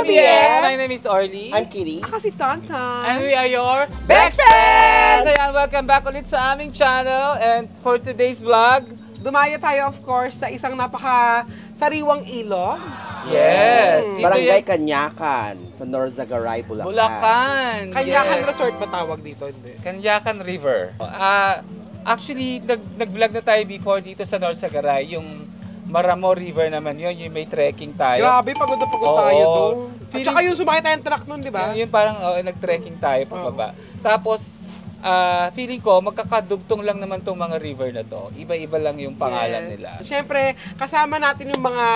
BS! My name is Orly. I'm Kitty. Ako si Tonton. And we are your Best friends! Ayan, welcome back ulit sa aming channel. And for today's vlog, Dumaya tayo of course sa isang napaka-sariwang ilog. yes! Dito Barangay yan, Kanyakan sa Norzagaray, Bulacan. Bulacan. Kanyakan yes. Resort ba tawag dito? Hindi. Kanyakan River. Actually, nag-vlog na tayo before dito sa Norzagaray, yung Maramo River naman yun, yung may trekking tayo. Grabe, pagod na pagod Oo. tayo doon. At Feeling- saka yung sumakay tayong truck nun, di ba? Yung parang nag-trekking tayo pababa. Tapos, feeling ko, magkakadugtong lang naman tong mga river na to. Iba-iba lang yung pangalan nila. Siyempre, kasama natin yung mga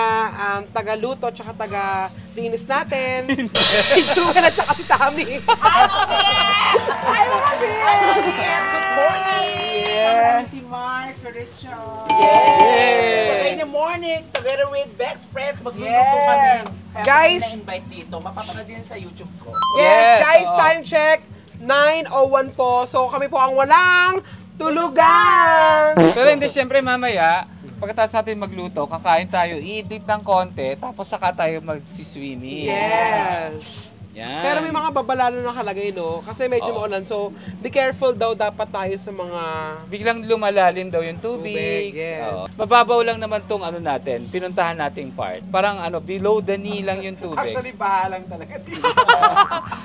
taga-luto at saka taga-linis natin. Si Juan at saka si Tami. Hi, mga Good morning! Yes. Si Mark, si Richard. Yes. So, in the morning, together with Best Friends, magluluto Yes. kami. Kaya Guys. kami na-invite dito. Mapapanood din sa YouTube ko. Yes, Yes, guys, oo. time check. 9:01 po. So kami po ang walang tulugan. Pero hindi, syempre mamaya, pagkatapos natin magluto, kakain tayo, i-dip ng konti, tapos saka tayo magsiswimming. Yes. Yan. Pero may mga babalalo na nakalagay, no? Kasi medyo Oo. maulan. So, be careful daw dapat tayo sa mga... Biglang lumalalim daw yung tubig. Yes. Oo. Mababaw lang naman tong ano natin, pinuntahan nating part. Parang below the knee lang yung tubig. bahalang talaga dito.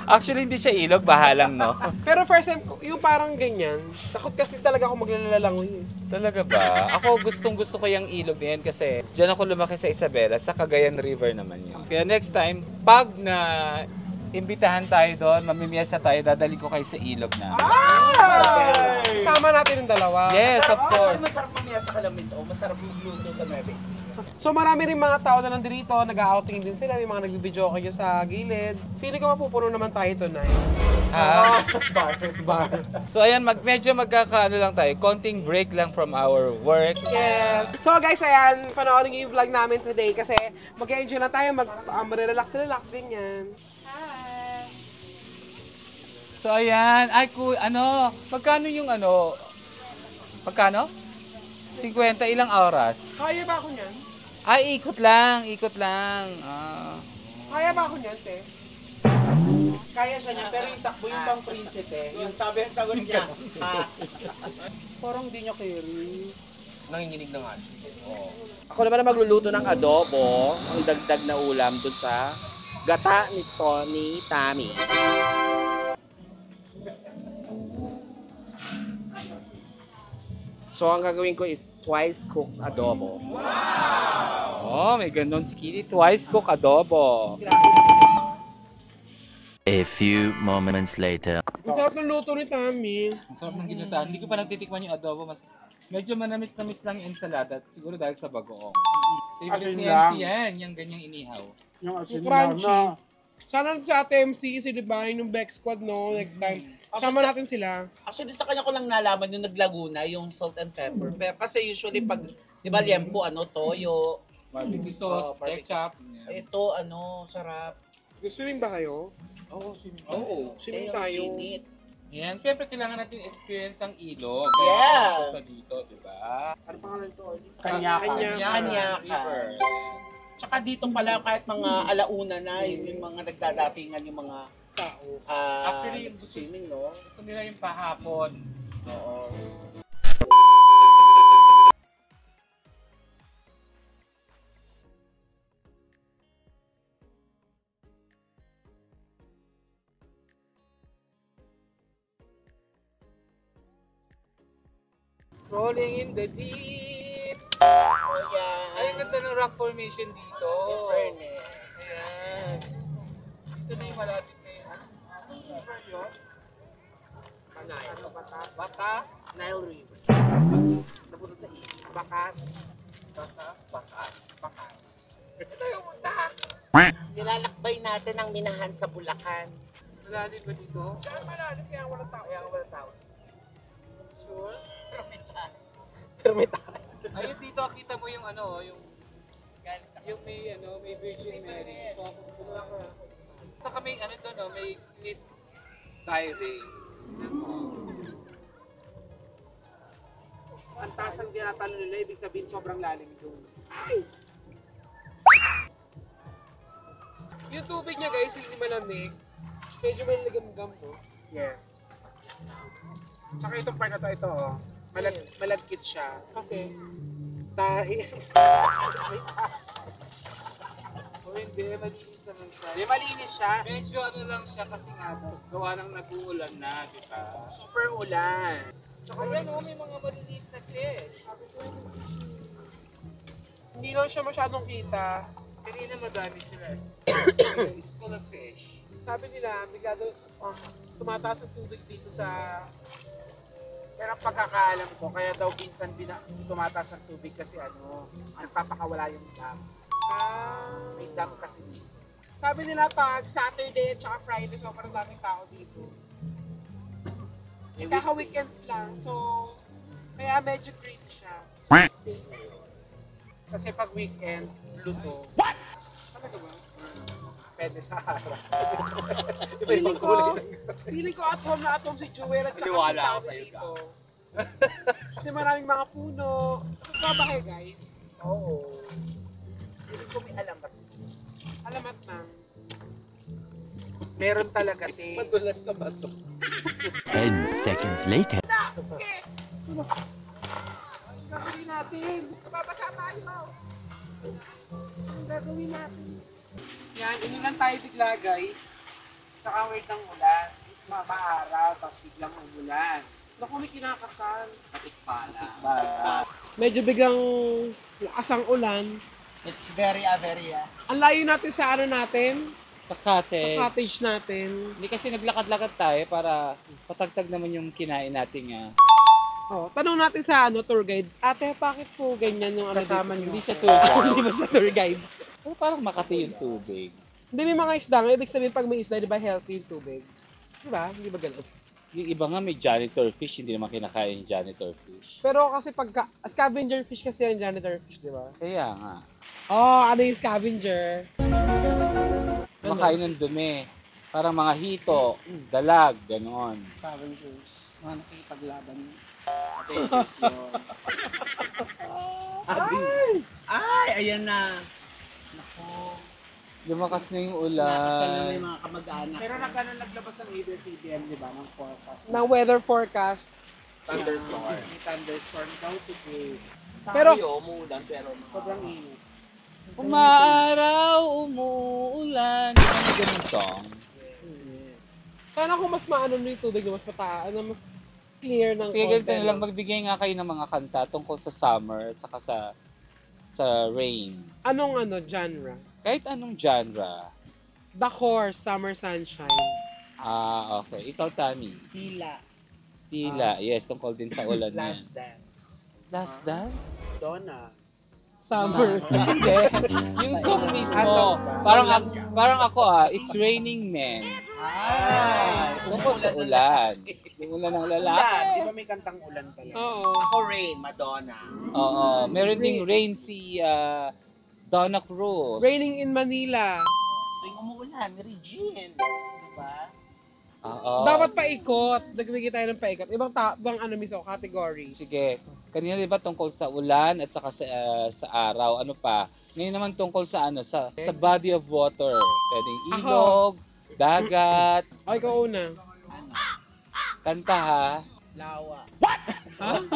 Actually, hindi siya ilog, bahalang, no? Pero first time, yung parang ganyan, takot kasi talaga ako maglalalangoy. Talaga ba? Ako gustong-gusto ko yung ilog na yan kasi dyan ako lumaki sa Isabela, sa Cagayan River naman yun. Kaya next time, pag na imbitahan tayo doon, mamimiesa tayo, dadali ko kayo sa ilog na. Sama natin yung dalawa. Yes, of course. Masarap mamaya sa Kalamis o masarap yung luto sa Nueva Ecija. So marami rin mga tao na nandito, nag-outing din sila, may mga nagbibideo kayo sa gilid. Feeling ko mapupuno naman tayo tonight. Bar. So ayan, medyo magkakaano lang tayo, konting break lang from our work. Yes. So guys, ayan, panoorin niyo yung vlog namin today kasi mag-enjoy lang tayo, mag-relax din yan. So ayan, magkano yung magkano? 50, ilang oras? Kaya ba ako niyan? Ay, ikot lang. Kaya ba ako niyan, te? Kaya siya niya, pero yung takbo yung pang prinsipe, yung sabi ang sagot niya. Parang di niya carry. Nanginginig na nga. Ako naman na magluluto ng adobo, ang dagdag na ulam dun sa gata ni Tony Tami. So, ang gagawin ko is twice cooked adobo. Oh, may ganon si Kitty. Twice cook adobo. A few moments later. Ang sarap ng luto ni Tami. Ang sarap ng ginutaan. Hindi ko pa natitikman yung adobo. Medyo manamis-namis lang yung ensalada. Siguro dahil sa bagoong. Favorite ni MC yan. Yung ganyang inihaw. Yung crunchy. Sana sa Ate MC, si diba, yung Beck Squad, no? Next time. Sama natin sila. Actually, sa kanya ko lang nalaman yung naglaguna, yung salt and pepper. Pero kasi usually pag, di ba, liempo, toyo, Barbecue sauce, barbecue. ketchup. Ito, sarap. Gusto rin ba kayo? Oo, swimming. Oo. Swimming Yung tayo. init. Yan, syempre kailangan natin experience ang ilog. Yeah. Punta dito, di ba? Ano pangalan ito? Kanyaka. River. Tsaka dito pala kahit mga alauna na, yun yung mga nagdadatingan yung mga Tao. Actually, swimming, no? Gusto nila yung pahapon. Oo. Rolling in the deep. So, yan. Ay, ang ganda ng rock formation dito. In fairness. Ayan. Dito na yung malapit na yun. Batas. Nile River. Napunod sa Bakas. Bakas. Ito yung punta. Nilalakbay natin ang minahan sa Bulacan. Malalim ba dito? Saan malalim kaya walang tao? Kaya wala tao. Sure? Pero may tao. Ayun dito, kita mo yung yung may Virgin Mary. Saka may doon, may cliff diving. Ang taas ang tinatalo nila, ibig sabihin sobrang lalim doon. Yung tubig niya guys, hindi malamig. Medyo maligam-gam po. Yes. Tsaka itong part na to, ito oh. Malagkit siya. Kasi, Tahi. O hindi, malinis naman siya. Di malinis siya. Medyo ano lang siya kasi nga gawa ng nag-uulan na, di ba? Super ulan. Ayan o, may mga maliliit na fish. hindi lang siya masyadong kita. Kanina madami sila. School of fish. Sabi nila, bigado, tumataas ang tubig dito sa... Pero ang pagkakaalam ko, kaya daw minsan tumataas ang tubig kasi nagpapakawala yung dam. May dam kasi dito. Sabi nila pag Saturday at saka Friday, sobrang daming tao dito. Kaka-weekends lang, so kaya medyo crazy siya. Kasi pag weekends, luto. Talaga ba? Pwede sa araw. Feeling ko at home si Joel at saka Naniwala si ako Tami sa'yo, dito. Kasi maraming mga puno. Ano ba kayo guys? Oo. Hindi ko may alamat. Alamat na. Meron talaga, te. Madulas na ba ito? 10 seconds later. Sige! Ano gagawin natin? Mababasa tayo. Anong gagawin natin? Yan, inulan tayo bigla guys. Tsaka word ng ulan. Maaraw, tapos biglang umulan. Naku, may kinakasal. Patikpala. Medyo biglang lakas ang ulan. It's very. Ang layo natin sa ano natin, Sa sa cottage. cottage natin. Hindi kasi naglakad-lakad tayo para patagtag naman yung kinain natin Oh, tanong natin sa tour guide. Ate, bakit po ganyan yung Kasama dito? niyo. Hindi siya tour guide. Hindi ba sa tour guide? Pero parang Makati yung tubig. Hindi, may mga isda nga. Ibig sabihin pag may isda, di ba healthy yung tubig? Di ba? Hindi ba ganun? Yung iba nga may janitor fish, hindi naman kinakain yung janitor fish. Pero kasi pagka, scavenger fish kasi yung janitor fish, di ba? Kaya nga, Oh, ano yung scavenger? makain ng dumi. Parang mga hito, dalag, ganon. Scavengers. Mga nakikipaglaban. Ay, ayan na. Nako. Lumakas na yung Nakasal na may ulan. mga kamag-anak. Pero naglabas ang ABS-CBN, di ba, ng forecast. Ng weather forecast. Thunderstorm. May thunderstorm daw today. Pero- Tayo, umuulan, pero Sobrang init. Umaaraw, umuulan. Ano ganun song? Sana kung mas maano na yung tubig, mas mataas, mas clear ng Sige, ganito konti, na lang, no? magbigay nga kayo ng mga kanta tungkol sa summer at saka sa rain. Anong genre? Kahit anong genre. The Horse, Summer Sunshine. Ah, okay. Ikaw, Tami. Tila. Tila. Yes, tungkol din sa ulan na yan. Last Dance. Last Dance? Donna. Summer. Hindi. Yung song mismo. song Parang ako It's Raining Men. Ay. Tungkol sa ulan. Yung ulan ng lalaki. Ulan. Di ba may kantang ulan talaga? Oo. Ako Rain, Madonna. Oo. Meron ding rain si Donna Cruz. Raining in Manila. Tuwing umuulan, Regine. Diba? Oo. Dapat paikot. Nagbigay tayo ng paikot. Ibang mismo, category. Sige. Kanina 'di ba tungkol sa ulan at saka sa araw, ano pa? Ngayon naman tungkol sa sa body of water. Pwedeng ilog, dagat, O, ikaw una. kanta ha. Lawa.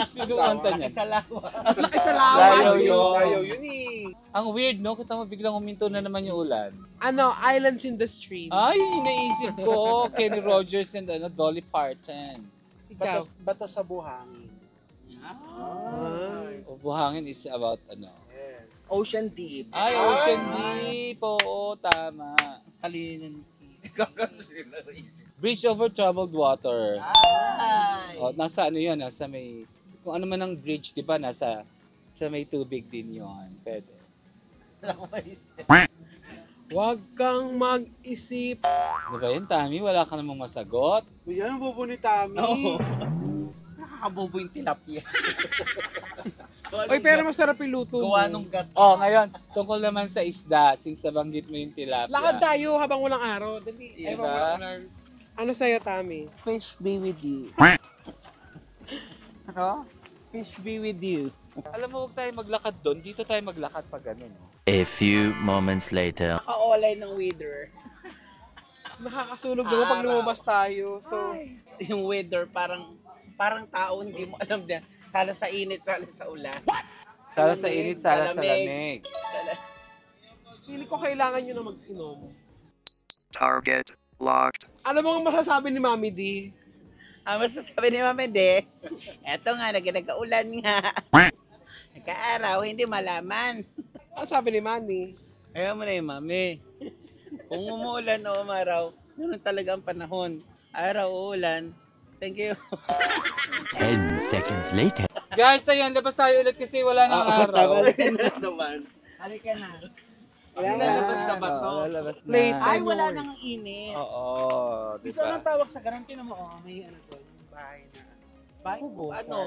Sino kanta niya? Isa lawa. Layo yun. Ayaw yun eh. Ang weird no, kita mo biglang huminto na naman yung ulan. Islands in the Stream. Ay, naisip ko Kenny Rogers and Dolly Parton. Ikaw. Bata sa buhangin. Ay. O Buhangin is about Yes. Ocean Deep. Ay, Ocean Deep. Oo, tama. Talinan. Bridge over troubled water. Ay. O, nasa ano yun, nasa may, kung ano man ang bridge, di ba, sa may tubig din yon. Pwede. Wala ko maisip. Huwag kang mag-isip. Di ba yun, Tami? Wala ka namang masagot. Uy, yan ang bubo ni Tami. Nakakabobo yung tilapia. Oy, pero masarap yung luto mo. Gawa nung gat. Oh, ngayon, tungkol naman sa isda, since nabanggit mo yung tilapia. Lakad tayo habang walang araw. Dali. Ay, Diba? habang walang araw. Ano sa'yo, Tami? Fish be with you. Ano? Fish be with you. Alam mo, huwag tayo maglakad doon. Dito tayo maglakad pag ganun. A few moments later. Naka-olay ng weather. Nakakasunog naman pag lumabas tayo. So, Yung weather parang tao hindi mo alam din. Sala sa init, sala sa ulan. Sala sa init, sala sa lamig. hindi ko kailangan nyo na mag-inom. Target locked. Ano bang masasabi ni Mami D? Ang masasabi ni Mami De, eto nga, nagkaulan nga. Nagka-araw, hindi malaman. Ano sabi ni Manny? Ayaw mo na yung Mami. Kung umuulan o umaraw, ganun talaga ang panahon. Araw o ulan, thank you. 10 seconds later. Guys, ayan, labas tayo ulit kasi wala nang araw. Halika na. Lalabas na ba to? Lalabas na. Late. Ay, wala nang init. Oo, Gusto diba? nang tawag sa ganun, tinan mo, may ano to, yung bahay na. Bahay, ano?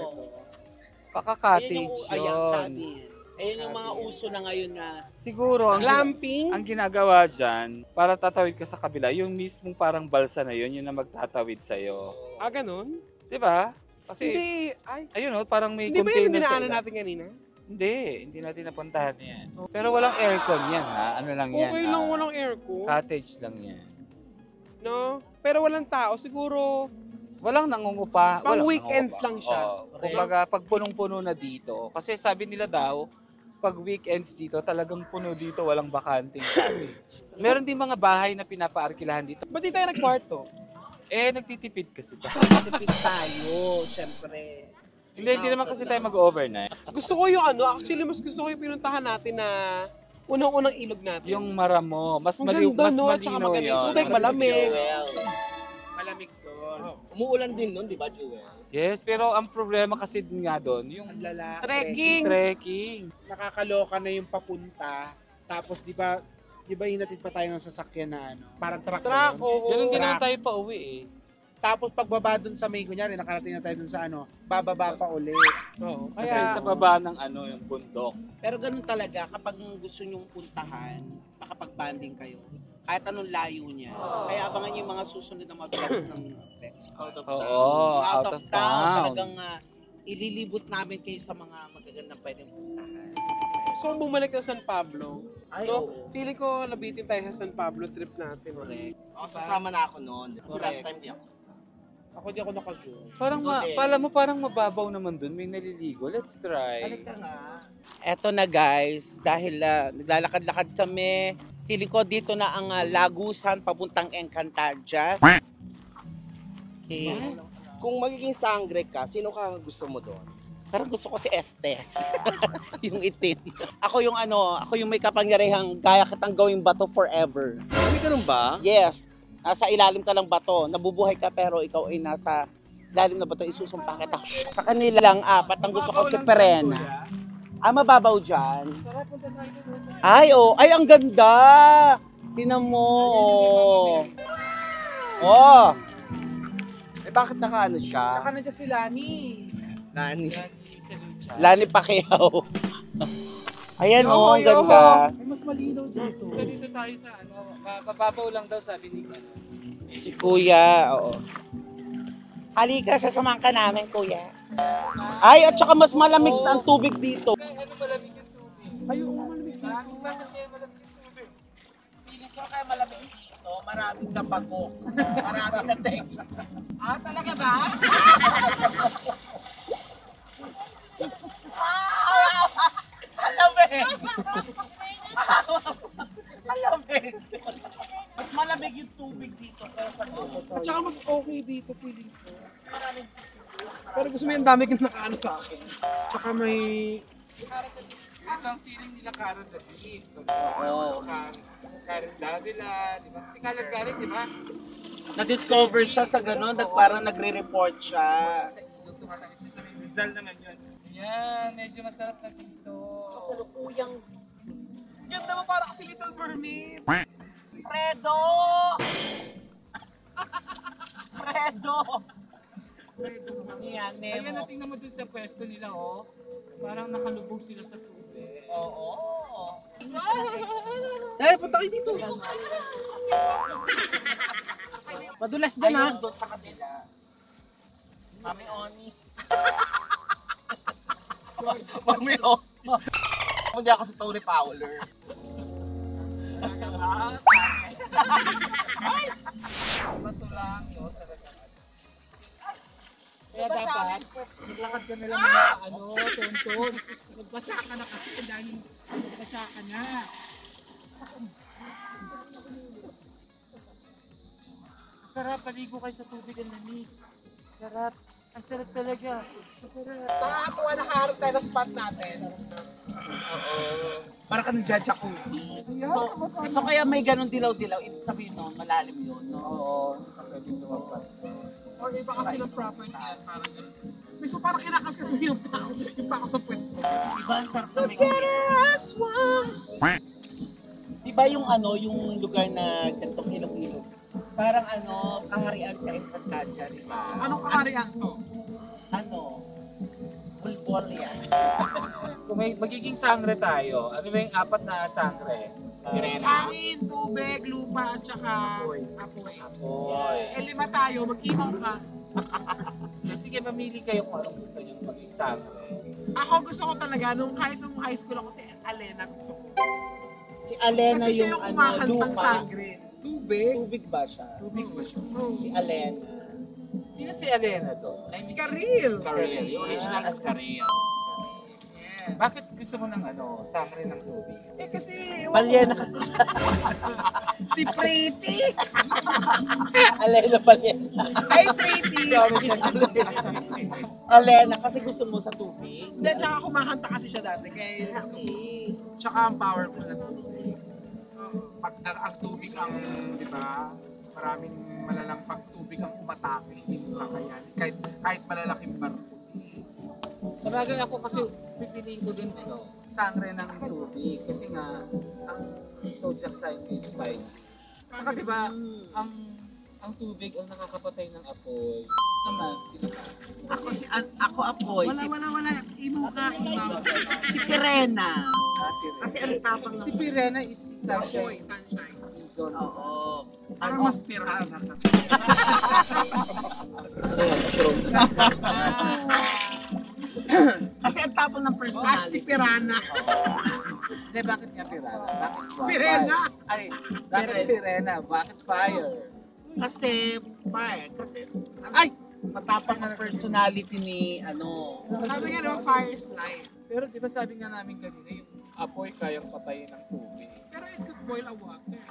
Paka-cottage Ayan, yun. cabin. Ayan yung mga uso na ngayon na. Siguro, Glamping? ang ginagawa dyan, para tatawid ka sa kabila, yung mismong parang balsa na yun, yun na magtatawid sa'yo. Ah, ganun? Diba? Kasi, Hindi. Ay, ayun o, parang may hindi ba yung container sa dinaanan ilalim. natin kanina? Hindi natin napuntahan yan. Pero walang aircon yan ha, ano lang yan. Okay lang, walang aircon. Cottage lang yan. No? Pero walang tao. Siguro, Walang nangungupa. Pang walang weekends nangungupa. lang siya. Oo. Kumbaga, pag punong-puno na dito, kasi sabi nila daw, pag weekends dito, talagang puno dito, walang bakanting cottage. Meron din mga bahay na pinapaarkilahan dito. ba't di tayo nagkwarto? Nagtitipid kasi tayo. Tipid tayo, syempre. Hindi naman kasi tayo mag-overnight. Gusto ko yung ano, actually mas gusto ko yung pinuntahan natin na unang-unang ilog natin. Yung Maramo, mas Ang maliw, ganda, mas no? Tsaka malinaw maganda yung yun. tubig, malamig. Malamig doon. Umuulan din nun, di ba, Jewel? Yes, pero ang problema kasi din nga doon, yung Ang lalaki. trekking. Nakakaloka na yung papunta. Tapos di ba hinatid pa tayo ng sasakyan na ano? Parang truck. Truck, yun. oo. Ganun din Truck. naman tayo pa uwi eh. Tapos pagbaba dun sa may, kunyari, nakarating na tayo dun sa ano, bababa pa ulit. Oo. Kasi Kaya, sa baba ng yung bundok. Pero ganun talaga, kapag gusto nyong puntahan, makapag-banding kayo, kahit anong layo niya. Kaya abangan niyo yung mga susunod na mga vlogs ng Bex. Out of town. Oo, Out of town. Talagang ililibot namin kayo sa mga magagandang pwedeng puntahan. so bumalik na San Pablo. Ay, So, oo. feeling ko nabitin tayo sa San Pablo trip natin. Correct. Sasama na ako noon. Kasi Correct. last time di ako. Ako di ako naka-join. Parang mababaw naman dun, may naliligo. Let's try. Eto na guys, dahil naglalakad-lakad kami, feeling ko dito na ang Lagusan papuntang Encantadia. Okay. Kung magiging sangre ka, sino ka gusto mo doon? Parang gusto ko si Estes. Yung itim. Ako yung may kapangyarihang kaya kitang gawing bato forever. Hindi ganun ba? Yes. Nasa ilalim ka ng bato. Nabubuhay ka pero ikaw ay nasa ilalim na bato. Isusumpa kita. Sa kanilang apat, ang gusto ko si Perena. Mababaw dyan. Ay, oh. Ay, ang ganda. Tinan mo. Oh. Eh bakit nakaano siya? Saka nandiyan si Lani. Nani? Lani Pacquiao. Ayan, oh. Ang ganda. Ay, mas malinaw dito. So dito tayo sa mababaw lang daw sabi ni Si Kuya, oo. Halika, sasamahan ka namin, Kuya. Ay, at saka mas malamig ang tubig dito. Ano malamig yung tubig? Ayun, malamig dito. Bakit kaya malamig yung tubig? Piling ko kaya malamig dito, maraming kabagok. Maraming na tegi. Talaga ba? Malamig! Malamig! Mas malamig yung tubig dito kaya sa tubig. At saka mas okay dito, feeling ko. Pero gusto mo yung dami kang nakaano sa akin. Tsaka may... Ito ang feeling nila Karen David. Oo. Karen Davila, di ba? Si Karen, di ba? Na-discover siya sa gano'n, parang nagre-report siya. Sa ilog, tumatawid siya sa may Rizal naman yun. Yan, medyo masarap na dito. Kasalukuyang Ganda mo para kasi Little Mermaid. Fredo! Fredo! Yan, Ayun, Nemo. tingnan mo dun sa pwesto nila, oh. Parang nakalubog sila sa tubig. Oo. Eh, punta kayo dito. Madulas dyan ha. Doon sa kabila. Mami Oni. Pamilok. Hindi ako si Tony Fowler. Bato lang, no? Kaya dapat, maglakad ka na lang mga tonton. Magbasa ka na kasi, ang daming magbasa ka na. Sarap, paligo kayo sa tubig ang lamig. Sarap. Ang sarap talaga. Masarap. Nakakatuwa na kaharap tayo na spot natin. Para ka nag-jacuzzi. So kaya may ganun dilaw-dilaw, ibig sabihin no, malalim yun, no? Oo, pwede lumabas. Or iba kasi ng property yan, parang gano'n. May so parang kinakas kasi yung tao, yung tao sa puwet ko. Iba ang sarap na may Diba yung yung lugar na gantong ilog-ilog? Parang kaharian sa Encantadia, diba? Anong kaharian to? Bulbol yan. Kung may magiging sangre tayo, ano ba yung 4 na sangre? Hangin, tubig, lupa, at saka apoy. Oy. 5 tayo, mag-imaw ka. Sige, mamili kayo kung anong gusto nyo maging sangre. Ako gusto ko talaga, kahit nung high school ako si Alena gusto ko. Si Alena Kasi siya yung yung kumakantang lupa. sangre. Tubig? Tubig ba siya? Tubig ba siya? Si Alena. Sino si Alena to? Ay, Si Karil. Karel. Yung original is Karel. Bakit gusto mo ng sangre ng tubig? Eh kasi, Palyena kasi. si Pretty. Alena Palyena. Ay, Pretty. Alena kasi gusto mo sa tubig. Hindi, tsaka kumakanta kasi siya dati. Kaya gusto ko. Tsaka ang powerful na tubig. Pag ang tubig ang, di ba, maraming malalang pagtubig ang umatake, hindi mo kakayanin. Kahit malalaking barko. Sa bagay ako kasi pipiliin ko din sangre ng tubig kasi nga ang zodiac sign is Pisces. Saka di ba ang tubig ang nakakapatay ng apoy. Naman sino ka? Ako apoy. Wala. Imaw ka. Si Pirena. Kasi ang tapang Si Pirena is si Apoy, Sunshine. sunshine. Season. Oo. Parang mas pirana ka. Kasi ang tapang ng Ashley personality. Pirana. Hindi, bakit nga Pirana? Bakit Pirena! Ay, bakit Pirena? Bakit fire? Kasi, kasi Ay! matapang ang personality ni Sabi nga naman, fire is life. Pero di ba sabi nga namin kanina, yung apoy kayang patayin ng tubig. Pero it could boil a water.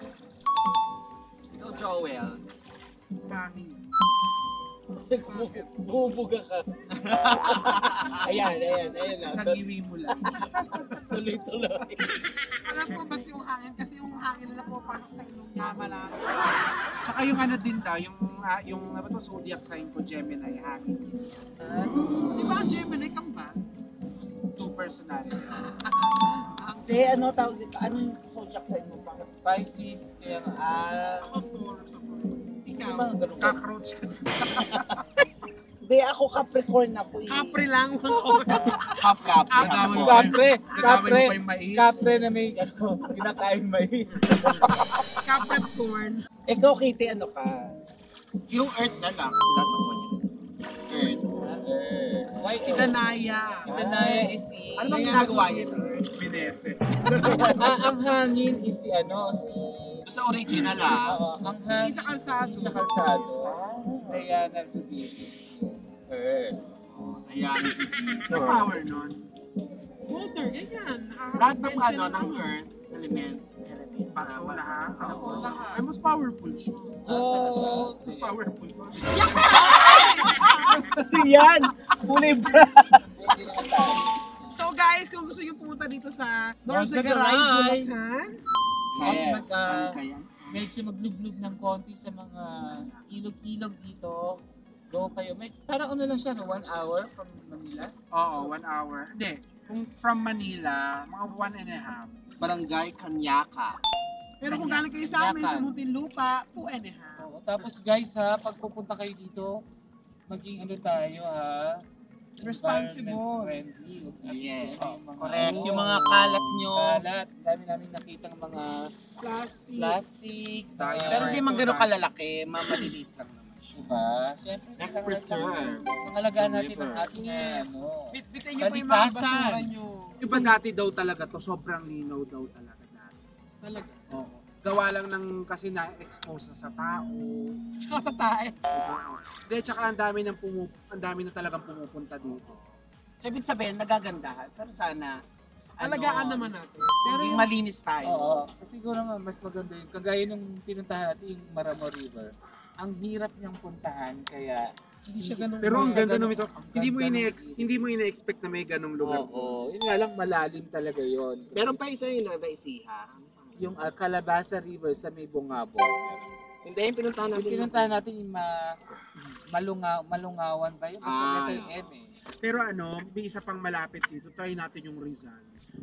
Ikaw, Joel. Bangin. Kasi bumubuga ka. ayan na. Isang iwi mo lang. Tuloy-tuloy. Alam ko ba't yung hangin? Kasi yung hangin na pumapasok sa ilong niya malaki. Tsaka yung din daw, yung zodiac sign ko, Gemini, hangin din. Di ba ang Gemini kang ba? Two personality. Hindi, tawag dito? Anong zodiac sign mo pa? Pisces, kaya nga. Ako Taurus ako. Ikaw, Diba, ganun ka? cockroach ka din. Hindi, ako Capricorn ako eh. Capri lang ako. Half cup. Nadamay mo Kapre! nadamay mo pa yung mais. Kapre na may kinakain mais. Capricorn. Ikaw, Kitty, ano ka? Yung earth na lang. Sila mo yun. Earth. Why Si Danaya. Danaya is si... Ano bang ginagawa niya sa earth? Bineses. ang hangin is si Doon sa original ang hangin Isa kalsado. Isa kalsado. Si Diana Zubiri is yung earth. Ayan, si P. Ano power nun? Water, ganyan. Lahat ng ng earth, elements. Pato lahat. Oo. Ay, mas powerful siya. Oh, Mas powerful. Yan! Kulay brown! So guys, kung gusto nyo pumunta dito sa Norzagaray, Norzagaray, Bulacan, Yes. Kaya? medyo magluglug ng konti sa mga ilog-ilog dito. Go kayo. Parang lang siya, 1 hour from Manila. oo, 1 hour. Hindi, kung from Manila, mga 1.5. Barangay Kanyaka. Pero kung galing kayo sa amin, sa Yakan. Muntinlupa, 2.5. Oo, tapos guys pag pupunta kayo dito, maging tayo Responsible. environment friendly. Huwag natin Yes. yung mga- Correct. Yung mga kalat nyo. Kalat. Dami namin nakitang mga Plastic. plastic. Tayo. Pero hindi man gano'n kalalaki, mamaliliit lang naman. Diba? Siyempre, Let's kailangan preserve. pangalagaan natin ang ating Bitbitin niyo po yung mga basura kalikasan. niyo. Iba dati daw talaga to, sobrang linaw daw talaga dati. Talaga. Oo. Gawa lang ng kasi na-expose na sa tao. Tsaka tayo. Hindi, tsaka ang dami na talagang pumupunta dito. So, ibig sabihin, nagagandahan. Pero sana, Alagaan naman natin. pero yung malinis tayo. Oo. Siguro nga, mas maganda yun. Kagaya nung pinuntahan natin yung Maramo River. Ang hirap niyang puntahan, kaya Hindi siya ganun. Pero ang ganda ganun- nung mismo. ang Hindi mo ganda ng hindi mo ine-expect na may ganong lugar. Oo. Yun nga lang, malalim talaga yun. Meron pa isa yung Nueva Ecija. Yung Calabasa River sa may Bungabo. Hindi, yung pinuntahan Yung natin. pinuntahan natin yung Malungawan ba yun? Kasi ito yung M eh. Pero ano, may isa pang malapit dito. Try natin yung Rizal.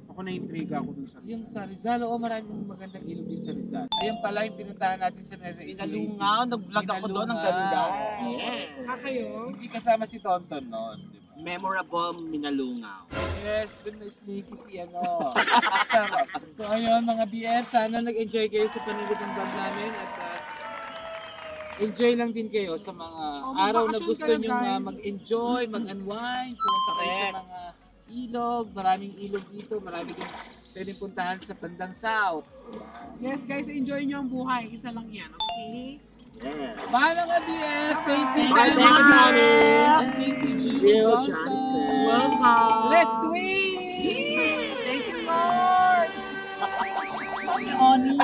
Ako na-intriga ako dun sa Yung Rizal. sa Rizal, oo, maraming magandang ilog din sa Rizal. Ayun pala yung pinuntahan natin sa Nueva Ecija. Pinalungaw, nag-vlog ako doon, ang ganda. Ah, kayo? Hindi kasama si Tonton noon, di ba? Memorable Minalungaw. Yes, dun na sneaky si ano. Charot. So ayun mga BR, sana nag-enjoy kayo sa panonood ng vlog namin at enjoy lang din kayo sa mga araw na magbakasyon gusto kayo, nyo guys. mag-enjoy, mag-unwind, pumunta kayo sa mga ilog, maraming ilog dito, marami din pwedeng puntahan sa bandang south. Yes guys, enjoy nyo ang buhay. Isa lang yan, okay? Bye mga BR! Thank you, Bye, Danny. Danny. And thank you, Jill Jill Johnson. Johnson. Welcome! Let's swing! Thank you, Lord! Oni.